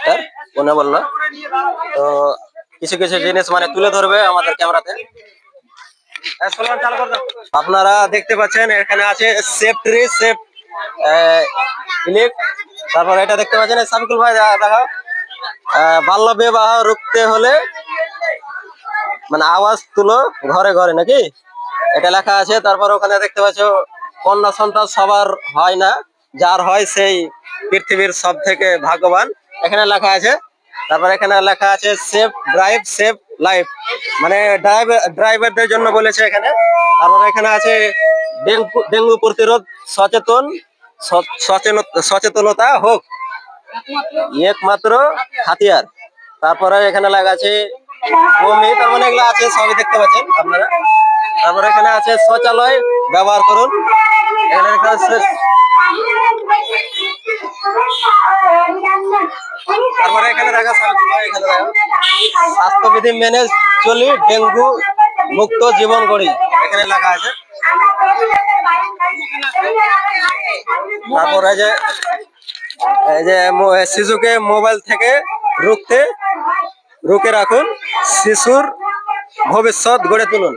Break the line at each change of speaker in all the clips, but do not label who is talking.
Doctor উনি বললো। তো কিছু কিছু জিনিস মানে তুলে ধরবে আমাদের ক্যামেরাতে। আপনারা দেখতে পাচ্ছেন এখানে আছে সেফ ট্রি, সেফ লিফট। তারপর এটা দেখতে পাচ্ছেন সাবিকুল ভাই দেখো, বাল্য বিবাহ রুখতে হলে মানে আওয়াজ তুলো ঘরে ঘরে, নাকি এটা লেখা আছে। তারপর ওখানে দেখতে পাচ্ছ কন্যা সন্তান সবার হয় না, যার হয় সেই পৃথিবীর সব থেকে ভাগ্যবান, এখানে লেখা আছে। তারপর এখানে লেখা আছে সেফ ড্রাইভ সেফ লাইফ, মানে ড্রাইভারদের জন্য বলেছে এখানে। তারপর এখানে আছে ডেঙ্গু প্রতিরোধ সচেতন সচেতনতা হোক একমাত্র হাতিয়ার। তারপরে এখানে লেখা আছে বমি, তার মানে এগুলো আছে সবই দেখতে পাচ্ছেন আপনারা। তারপরে এখানে আছে শৌচালয় ব্যবহার করুন, এখানে লেখা আছে। তারপরে এখানে দেখা স্বাস্থ্যবিধি মেনে চলি ডেঙ্গু মুক্ত জীবন গড়ি, এখানে লেখা আছে। তারপরে এই যে শিশুকে মোবাইল থেকে রুখে রাখুন, শিশুর ভবিষ্যৎ গড়ে তুলুন,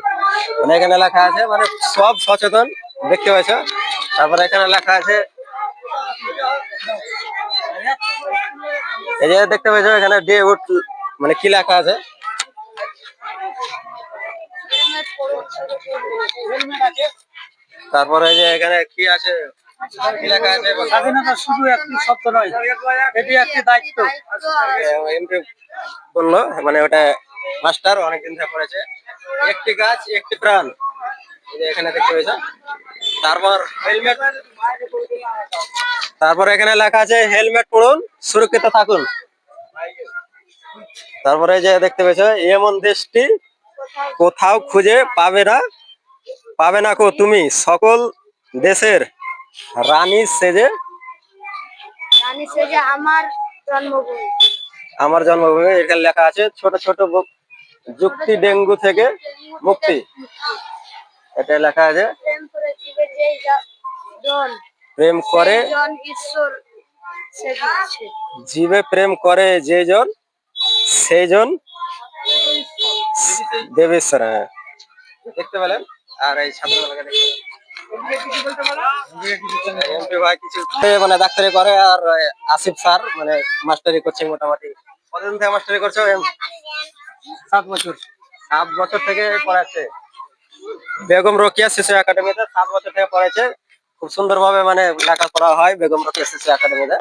মানে এখানে লেখা আছে, মানে সব সচেতন দেখতে পাচ্ছ। তারপরে এখানে লেখা আছে, এই যে দেখতে পাচ্ছ এখানে ডে উড, মানে কি লেখা আছে। তারপরে এই যে এখানে কি আছে, কি লেখা আছে,
স্বাধীনতা শুধু একটি শব্দ নয়, এটি একটি দায়িত্ব।
এমপি বললো, মানে ওটা মাস্টার অনেকদিন ধরে পড়েছে। একটি গাছ একটি প্রাণ, এখানে দেখতে পেয়েছ। তারপর হেলমেট, তারপর এখানে লেখা আছে হেলমেট পরুন সুরক্ষিত থাকুন। তারপরে যে দেখতে পেয়েছ এমন দেশটি কোথাও খুঁজে পাবে না কো তুমি সকল দেশের রানী সেজে আমার জন্মভূমি, এখানে লেখা আছে ছোট ছোট যুক্তি ডেঙ্গু থেকে মুক্তি, এটা লেখা আছে। প্রেম করে জীবে প্রেম করে যেজন সেইজন দেবেশ্বর, হ্যাঁ দেখতে পেলেন। আর এই ছাত্রগুলোকে এমপি ভাই কিছু মানে ডাক্তারি করে, আর আসিফ স্যার মানে মাস্টারি করছে মোটামুটি। কতদিন থেকে মাস্টারি করছো?
7 বছর।
7 বছর থেকে পড়াচ্ছে বেগম রোকেয়া শিশু একাডেমিতে, 7 বছর থেকে পড়াচ্ছে। খুব সুন্দরভাবে মানে লেখাপড়া হয় বেগম রোকেয়া শিশু একাডেমিতে।